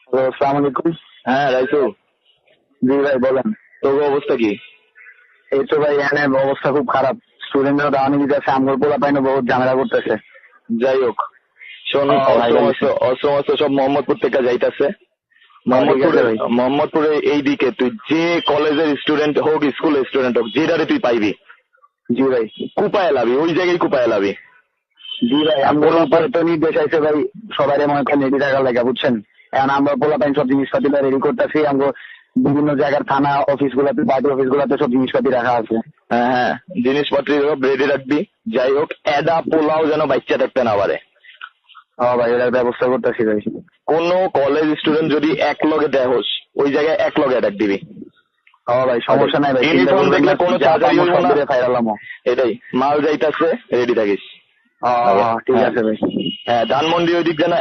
Hello, আসসালামু আলাইকুম। হ্যাঁ রাইসু, জি ভাই বলেন। তোর অবস্থা কি? এই তো ভাই এখানে অবস্থা খুব খারাপ। স্টুডেন্টরা দাওয়ানি দিতেছে, আমগোর পোলা পাইনে বহুত ঝামেলা করতেছে। যাই হোক, শোন, ভাই বলছি। অস্ত্র সব মোহাম্মদপুর থেকে যাইতাছে। ঠিক আছে ভাই। মোহাম্মদপুরে এই দিকে তুই যে কলেজের স্টুডেন্ট হোক, স্কুলের স্টুডেন্ট হোক, যেটারে তুই পাইবি জি ভাই। কুপায় লাবি, ওই জায়গায় কুপায় লাবি। জি ভাই, আর আমগোর পোলাপান উপরে তো নির্দেশ আছে ভাই, সবাই মনে করেন রেডি থাকার লাগে, বুঝছেন। এখন আমরা পোলা পাইন সব জিনিসপাতি রেডি করতেছি। আমগো বিভিন্ন জায়গার থানা অফিস গুলাতে, পার্টি অফিস গুলাতে সব জিনিসপাতি রাখা আছে। হ্যাঁ হ্যাঁ, জিনিসপত্র সব রেডি রাখবি। যাই হোক, এডা পোলাও যেন বাচ্চা থাকতে না পারে। ভাই এটার ব্যবস্থা করতেছি ভাই। কোনো কলেজ স্টুডেন্ট যদি এক লগে দেহস, ওই জায়গায় এক লগে অ্যাটাক দিবি। ভাই সমস্যা নাই ভাই, চিন্তা ইউনিফর্ম করবেন দেখলে না, কোনো যা চার্জারি পাবো হইব সব না। দিকে ফাইরালামো। এটাই, মাল যাইতাছে, রেডি থাকিস। ঠিক হ্যাঁ আছে ভাই। হ্যাঁ, ধানমন্ডি ওই দিক যেন